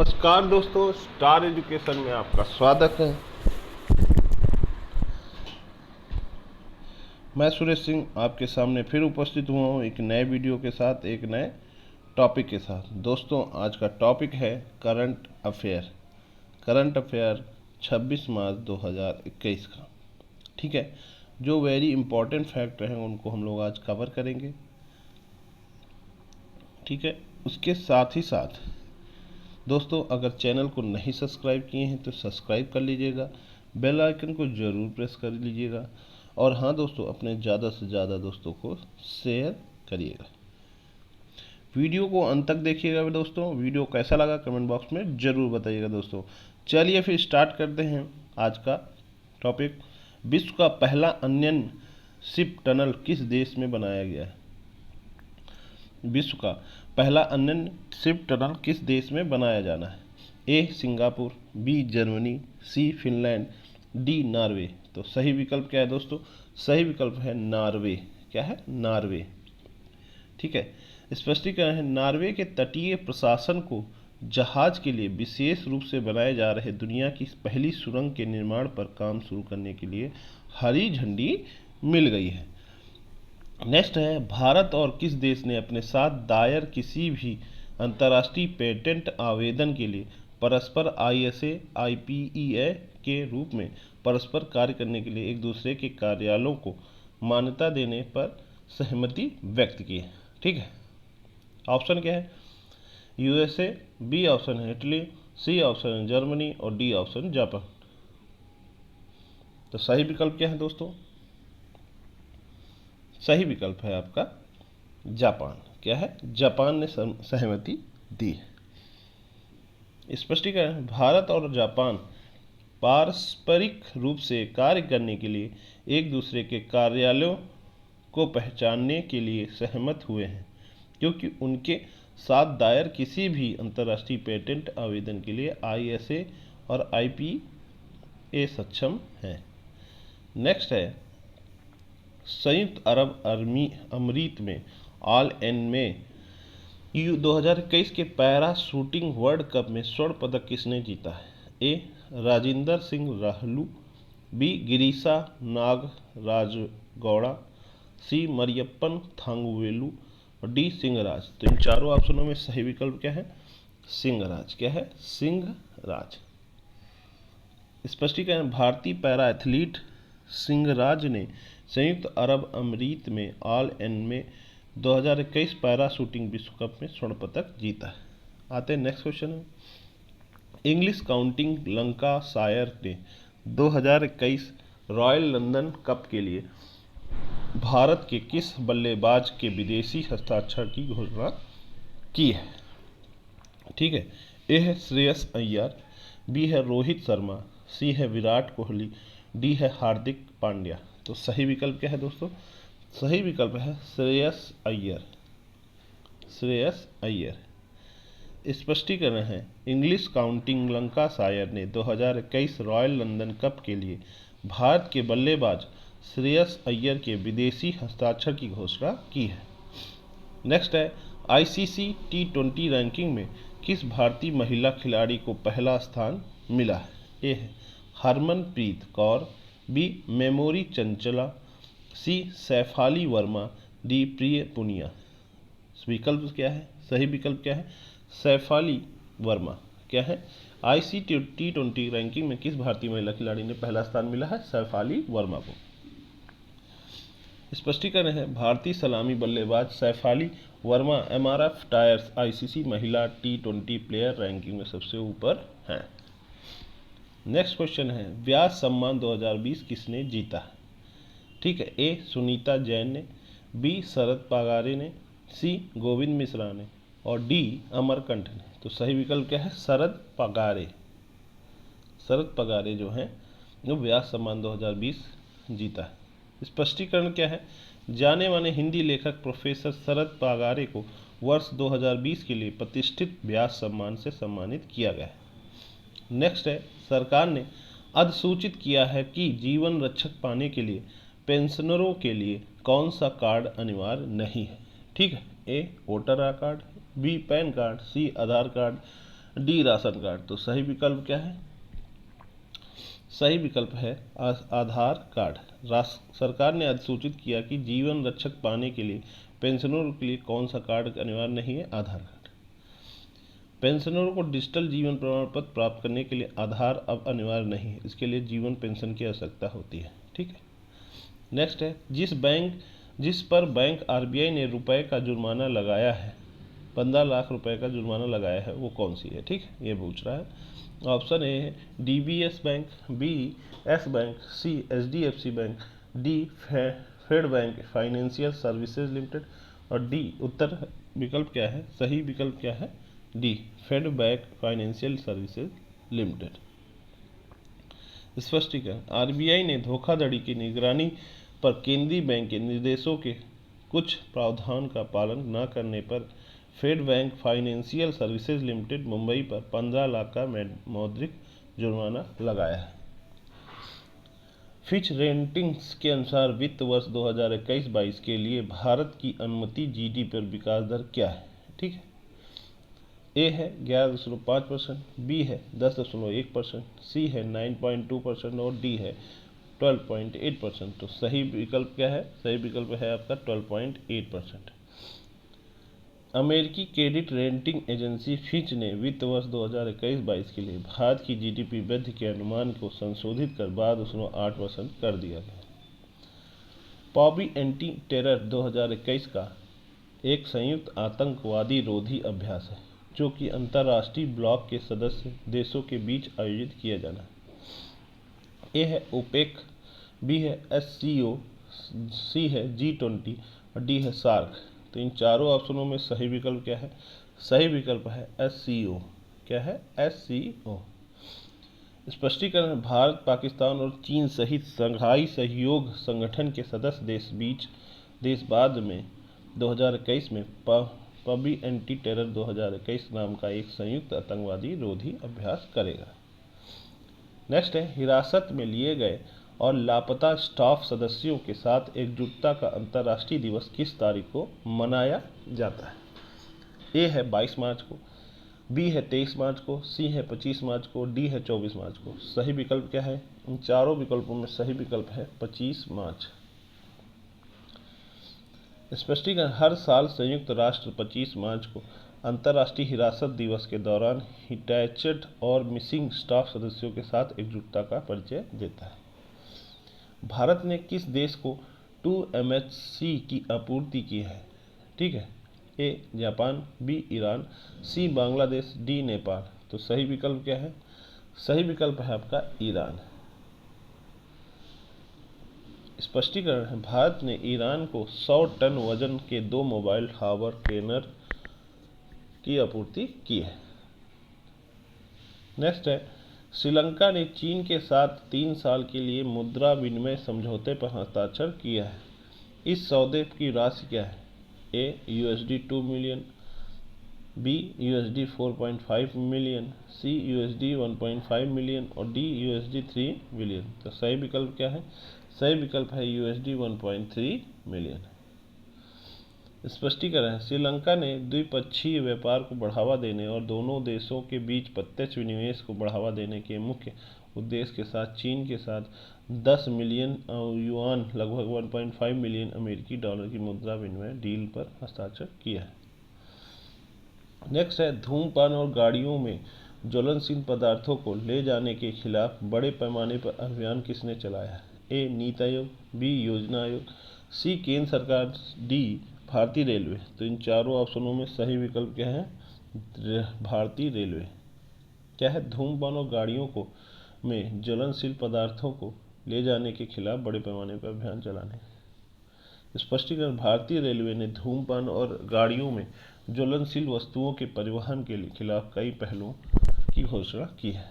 नमस्कार दोस्तों, star education में आपका स्वागत है। मैं सुरेश सिंह आपके सामने फिर उपस्थित हुआ हूँ एक नए वीडियो के साथ, एक नए टॉपिक के साथ। दोस्तों, आज का टॉपिक है करंट अफेयर। करंट अफेयर 26 मार्च 2021 का। ठीक है, जो वेरी इंपॉर्टेंट फैक्ट हैं उनको हम लोग आज कवर करेंगे। ठीक है, उसके साथ ही साथ दोस्तों, अगर चैनल को नहीं सब्सक्राइब किए हैं तो सब्सक्राइब कर लीजिएगा, बेल आइकन को ज़रूर प्रेस कर लीजिएगा, और हाँ दोस्तों, अपने ज़्यादा से ज़्यादा दोस्तों को शेयर करिएगा। वीडियो को अंत तक देखिएगा दोस्तों। वीडियो कैसा लगा कमेंट बॉक्स में ज़रूर बताइएगा दोस्तों। चलिए फिर स्टार्ट करते हैं आज का टॉपिक। विश्व का पहला अनयन शिप टनल किस देश में बनाया गया है? विश्व का पहला अनयन शिप टनल किस देश में बनाया जाना है? ए सिंगापुर, बी जर्मनी, सी फिनलैंड, डी नॉर्वे। तो सही विकल्प क्या है दोस्तों? सही विकल्प है नॉर्वे। क्या है? नॉर्वे। ठीक है, स्पष्टीकरण है, नॉर्वे के तटीय प्रशासन को जहाज के लिए विशेष रूप से बनाए जा रहे दुनिया की पहली सुरंग के निर्माण पर काम शुरू करने के लिए हरी झंडी मिल गई है। नेक्स्ट है, भारत और किस देश ने अपने साथ दायर किसी भी अंतर्राष्ट्रीय पेटेंट आवेदन के लिए परस्पर ISA IPEA के रूप में परस्पर कार्य करने के लिए एक दूसरे के कार्यालयों को मान्यता देने पर सहमति व्यक्त की है? ठीक है, ऑप्शन क्या है? USA, बी ऑप्शन है इटली, सी ऑप्शन है जर्मनी और डी ऑप्शन जापान। तो सही विकल्प क्या है दोस्तों? सही विकल्प है आपका जापान। क्या है? जापान ने सहमति दी है। स्पष्टीकरण, भारत और जापान पारस्परिक रूप से कार्य करने के लिए एक दूसरे के कार्यालयों को पहचानने के लिए सहमत हुए हैं, क्योंकि उनके साथ दायर किसी भी अंतर्राष्ट्रीय पेटेंट आवेदन के लिए ISA और IPA सक्षम है। नेक्स्ट है, संयुक्त अरब अमीरात में ऑल एन में 2021 के पैरा शूटिंग वर्ल्ड कप में स्वर्ण पदक किसने जीता है? ए राजिंदर सिंह राहलू, बी गिरीशा नागराजगौड़ा, सी मरियप्पन थांगवेलू और डी सिंहराज। तो इन चारों ऑप्शनों में सही विकल्प क्या है? सिंहराज। क्या है? सिंहराज। स्पष्टीकरण, भारतीय पैरा एथलीट सिंहराज ने संयुक्त अरब अमीरात में ऑल एन में 2021 पैरा शूटिंग विश्व कप में स्वर्ण पदक जीता है। आते हैं नेक्स्ट क्वेश्चन है, इंग्लिश काउंटिंग लंकाशायर ने 2021 रॉयल लंदन कप के लिए भारत के किस बल्लेबाज के विदेशी हस्ताक्षर की घोषणा की है? ठीक है, ए है श्रेयस अय्यर, बी है रोहित शर्मा, सी है विराट कोहली, डी है हार्दिक पांड्या। तो सही विकल्प क्या है दोस्तों? सही विकल्प है श्रेयस अय्यर। श्रेयस अय्यर। स्पष्टीकरण है, इंग्लिश काउंटिंग लंकाशायर ने 2021 रॉयल लंदन कप के लिए भारत के बल्लेबाज श्रेयस अय्यर के विदेशी हस्ताक्षर की घोषणा की है। नेक्स्ट है, ICC T20 रैंकिंग में किस भारतीय महिला खिलाड़ी को पहला स्थान मिला है? ए है हरमनप्रीत कौर, बी मेमोरी चंचला, सी सैफाली वर्मा, डी प्रिय पुनिया। विकल्प क्या है? सही विकल्प क्या है? सैफाली वर्मा। क्या है? ICC T20 रैंकिंग में किस भारतीय महिला खिलाड़ी ने पहला स्थान मिला है? सैफाली वर्मा को। स्पष्टीकरण है, भारतीय सलामी बल्लेबाज Shafali Verma MRF tyres ICC महिला T20 प्लेयर रैंकिंग में सबसे ऊपर हैं। नेक्स्ट क्वेश्चन है, व्यास सम्मान 2020 किसने जीता है? ठीक है, ए सुनीता जैन ने, बी शरद पगारे ने, सी गोविंद मिश्रा ने और डी अमरकंठ ने। तो सही विकल्प क्या है? शरद पगारे। शरद पगारे जो हैं वो व्यास सम्मान 2020 जीता है। स्पष्टीकरण क्या है, जाने माने हिंदी लेखक प्रोफेसर शरद पगारे को वर्ष 2020 के लिए प्रतिष्ठित व्यास सम्मान से सम्मानित किया गया है। नेक्स्ट है, सरकार ने अधिसूचित किया है कि जीवन रक्षक पाने के लिए पेंशनरों के लिए कौन सा कार्ड अनिवार्य नहीं है? ठीक है, A voter card, B PAN card, C Aadhaar card, D ration card. तो सही विकल्प क्या है? सही विकल्प है आधार कार्ड। सरकार ने अधिसूचित किया कि जीवन रक्षक पाने के लिए पेंशनरों के लिए कौन सा कार्ड अनिवार्य नहीं है? आधार कार्ड। पेंशनरों को डिजिटल जीवन प्रमाण पत्र प्राप्त करने के लिए आधार अब अनिवार्य नहीं है, इसके लिए जीवन पेंशन की आवश्यकता होती है। ठीक है। नेक्स्ट है, जिस पर बैंक आरबीआई ने रुपए का जुर्माना लगाया है, 15 लाख रुपए का जुर्माना लगाया है, वो कौन सी है? ठीक है, ये पूछ रहा है। ऑप्शन ए है DBS bank, B Yes bank, C HDFC bank, D Fed bank financial services limited और डी उत्तर विकल्प क्या है? सही विकल्प क्या है? D Fed bank financial services limited. स्पष्टीकरण, आरबीआई ने धोखाधड़ी की निगरानी पर केंद्रीय बैंक के निर्देशों के कुछ प्रावधान का पालन न करने पर Fed bank financial services Limited Mumbai पर 15 लाख का मौद्रिक जुर्माना लगाया है। फिच रेटिंग्स के अनुसार वित्त वर्ष 2021-22 के लिए भारत की अनुमानित जीडीपी पर विकास दर क्या है? ठीक है, ए है 11.5%, बी है 10.1%, सी है 9.2% और डी है 12.8%। तो सही विकल्प क्या है? सही विकल्प है आपका 12.8%। अमेरिकी क्रेडिट रेटिंग एजेंसी फिच ने वित्त वर्ष 2021-22 के लिए भारत की जीडीपी वृद्धि के अनुमान को संशोधित कर 12.8% कर दिया गया। पॉबी एंटी टेरर 2021 का एक संयुक्त आतंकवादी रोधी अभ्यास है जो कि अंतर्राष्ट्रीय ब्लॉक के सदस्य देशों के बीच आयोजित किया जाना। ए है ओपेक, बी है एससीओ, सी है G20 और डी है सार्क। तो इन चारों ऑप्शनों में सही विकल्प क्या है? सही विकल्प है एससीओ। क्या है? एससीओ। स्पष्टीकरण, भारत, पाकिस्तान और चीन सहित शंघाई सहयोग संगठन के सदस्य देश बाद में 2021 में पॉबी एंटी टेरर 2021 नाम का एक संयुक्त आतंकवादी रोधी अभ्यास करेगा। नेक्स्ट है, हिरासत में लिए गए और लापता स्टाफ सदस्यों के साथ एकजुटता का अंतर्राष्ट्रीय दिवस किस तारीख को मनाया जाता है? ए है 22 मार्च को, बी है 23 मार्च को, सी है 25 मार्च को, डी है 24 मार्च को। सही विकल्प क्या है? इन चारों विकल्पों में सही विकल्प है 25 मार्च। स्पष्टीकरण, हर साल संयुक्त राष्ट्र 25 मार्च को अंतर्राष्ट्रीय हिरासत दिवस के दौरान हिटैचड और मिसिंग स्टाफ सदस्यों के साथ एकजुटता का परिचय देता है। भारत ने किस देश को 2 MHC की आपूर्ति की है? ठीक है, A Japan, B Iran, C Bangladesh, D Nepal. तो सही विकल्प क्या है? सही विकल्प है आपका ईरान। स्पष्टीकरण है, भारत ने ईरान को 100 टन वजन के 2 मोबाइल टावर ट्रेनर की आपूर्ति की है। नेक्स्ट है, श्रीलंका ने चीन के साथ 3 साल के लिए मुद्रा विनिमय समझौते पर हस्ताक्षर किया है। इस सौदे की राशि क्या है? ए $2 मिलियन, बी $4.5 मिलियन, सी $1.5 मिलियन और डी $3 मिलियन। तो सही विकल्प क्या है? सही विकल्प है $1.3 मिलियन। स्पष्टीकरण, श्रीलंका ने द्विपक्षीय व्यापार को बढ़ावा देने और दोनों देशों के बीच प्रत्यक्ष विनिवेश को बढ़ावा देने के मुख्य उद्देश्य के साथ चीन के साथ 10 मिलियन युआन लगभग 1.5 मिलियन अमेरिकी डॉलर की मुद्रा विनिमय डील पर हस्ताक्षर किया है। नेक्स्ट है, धूम्रपान और गाड़ियों में ज्वलनशील पदार्थों को ले जाने के खिलाफ बड़े पैमाने पर अभियान किसने चलाया है? ए नीति आयोग, बी योजना आयोग, सी केंद्र सरकार, डी भारतीय रेलवे। तो इन चारों ऑप्शनों में सही विकल्प क्या है? भारतीय रेलवे। क्या है? धूम्रपान और गाड़ियों को में ज्वलनशील पदार्थों को ले जाने के खिलाफ बड़े पैमाने पर अभियान चलाने। स्पष्टीकरण, भारतीय रेलवे ने धूम्रपान और गाड़ियों में ज्वलनशील वस्तुओं के परिवहन के खिलाफ कई पहलों की घोषणा की है।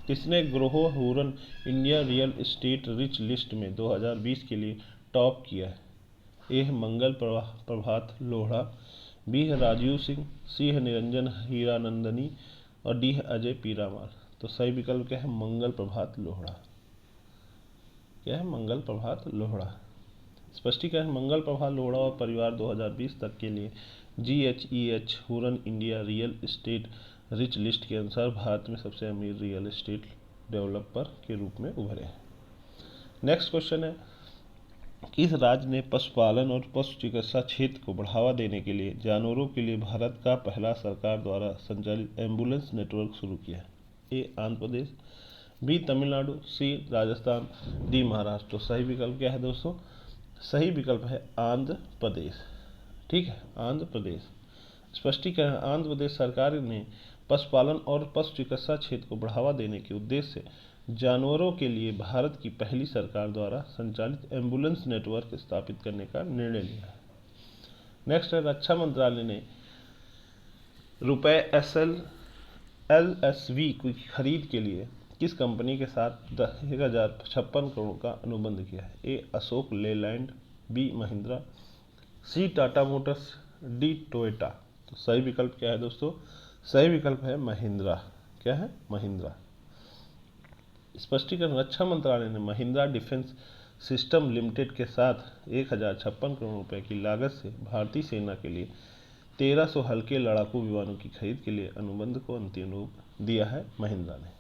किसने Grohe Hurun India real estate rich list में 2020 के लिए टॉप किया है? ए है मंगल प्रभात लोढ़ा, बी है राजीव सिंह, सी है निरंजन हीरानंदनी और डी है अजय पीरामाल। तो सही विकल्प क्या है? मंगल प्रभात लोढ़ा। क्या है? मंगल प्रभात लोढ़ा। स्पष्टीकरण, मंगल प्रभात लोढ़ा और परिवार 2020 तक के लिए GHEH Huron India real estate rich list के अनुसार भारत में सबसे अमीर रियल एस्टेट डेवलपर के रूप में उभरे हैं। नेक्स्ट क्वेश्चन है, किस राज्य ने पशुपालन और पशु चिकित्सा क्षेत्र को बढ़ावा देने के लिए जानवरों के लिए भारत का पहला सरकार द्वारा संचालित एम्बुलेंस नेटवर्क शुरू किया है? ए आंध्र प्रदेश, बी तमिलनाडु, सी राजस्थान, डी महाराष्ट्र। तो सही विकल्प क्या है दोस्तों? सही विकल्प है आंध्र प्रदेश। ठीक है, आंध्र प्रदेश। स्पष्टीकरण, आंध्र प्रदेश सरकार ने पशुपालन और पशु चिकित्सा क्षेत्र को बढ़ावा देने के उद्देश्य से जानवरों के लिए भारत की पहली सरकार द्वारा संचालित एम्बुलेंस नेटवर्क स्थापित करने का निर्णय लिया है। नेक्स्ट है, रक्षा मंत्रालय ने रुपए LSV की खरीद के लिए किस कंपनी के साथ 1056 करोड़ का अनुबंध किया है? ए अशोक लेलैंड, बी महिंद्रा, सी टाटा मोटर्स, डी टोयोटा। तो सही विकल्प क्या है दोस्तों? सही विकल्प है महिंद्रा। क्या है? महिंद्रा। स्पष्टीकरण, रक्षा मंत्रालय ने महिंद्रा डिफेंस सिस्टम लिमिटेड के साथ 1056 करोड़ रुपए की लागत से भारतीय सेना के लिए 1300 हल्के लड़ाकू विमानों की खरीद के लिए अनुबंध को अंतिम रूप दिया है महिंद्रा ने।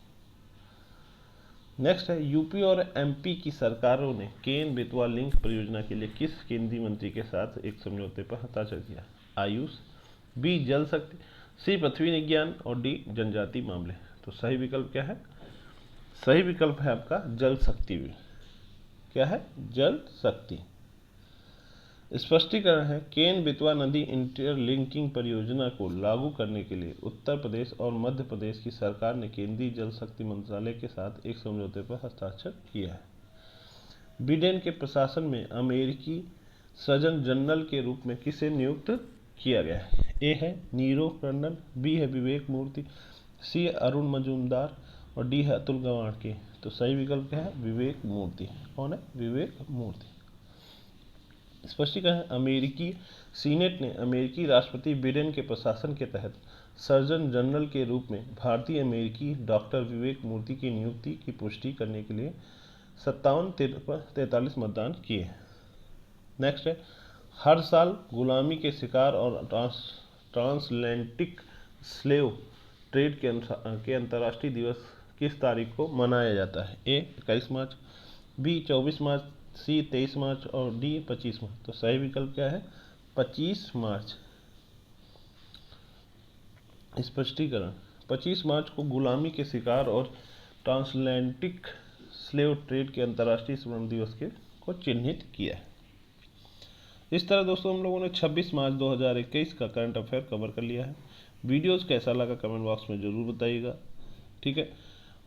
नेक्स्ट है, यूपी और एमपी की सरकारों ने केन बेतवा लिंक परियोजना के लिए किस केंद्रीय मंत्री के साथ एक समझौते पर हस्ताक्षर किया? आयुष, बी जल शक्ति, सी पृथ्वी विज्ञान और डी जनजाति मामले। तो सही विकल्प क्या है? सही विकल्प है आपका जल शक्ति। क्या है? जल शक्ति। स्पष्टीकरण है, केन बेतवा नदी इंटरलिंकिंग परियोजना को लागू करने के लिए उत्तर प्रदेश और मध्य प्रदेश की सरकार ने केंद्रीय जल शक्ति मंत्रालय के साथ एक समझौते पर हस्ताक्षर किया है। बिडेन के प्रशासन में अमेरिकी सर्जन जनरल के रूप में किसे नियुक्त किया गया है? ए है नीरो टंडन, बी है विवेक मूर्ति, सी है अरुण मजूमदार और डी है अतुल गवाड़ के। तो सही विकल्प क्या है? विवेक मूर्ति। कौन है? विवेक मूर्ति। स्पष्टीकरण, अमेरिकी सीनेट ने अमेरिकी राष्ट्रपति बिडेन के प्रशासन के तहत सर्जन जनरल के रूप में भारतीय अमेरिकी डॉक्टर विवेक मूर्ति की नियुक्ति की पुष्टि करने के लिए 57-43 मतदान किए। नेक्स्ट है, हर साल गुलामी के शिकार और ट्रांसएटलांटिक स्लेव ट्रेड के अंतर्राष्ट्रीय दिवस किस तारीख को मनाया जाता है? ए 21 मार्च, बी 24 मार्च, सी 23 मार्च और डी 25 मार्च। तो सही विकल्प क्या है? 25 मार्च। स्पष्टीकरण, 25 मार्च को गुलामी के शिकार और ट्रांसएटलांटिक स्लेव ट्रेड के अंतर्राष्ट्रीय श्रम दिवस को चिन्हित किया है। इस तरह दोस्तों हम लोगों ने 26 मार्च 2021 का करंट अफेयर कवर कर लिया है। वीडियोस कैसा लगा कमेंट बॉक्स में ज़रूर बताइएगा। ठीक है,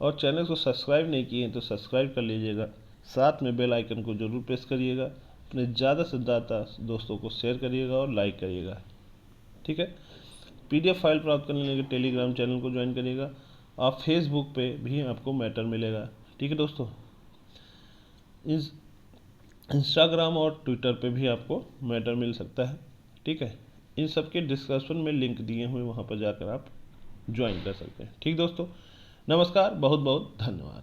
और चैनल को सब्सक्राइब नहीं किए तो सब्सक्राइब कर लीजिएगा, साथ में बेल आइकन को जरूर प्रेस करिएगा। अपने ज़्यादा से ज़्यादा दोस्तों को शेयर करिएगा और लाइक करिएगा। ठीक है, PDF फाइल प्राप्त करने के लिए टेलीग्राम चैनल को ज्वाइन करिएगा। आप फेसबुक पे भी आपको मैटर मिलेगा। ठीक है दोस्तों, इंस्टाग्राम और ट्विटर पे भी आपको मैटर मिल सकता है। ठीक है, इन सब के डिस्क्रिप्शन में लिंक दिए हुए, वहाँ पर जाकर आप ज्वाइन कर सकते हैं। ठीक दोस्तों, नमस्कार, बहुत बहुत धन्यवाद।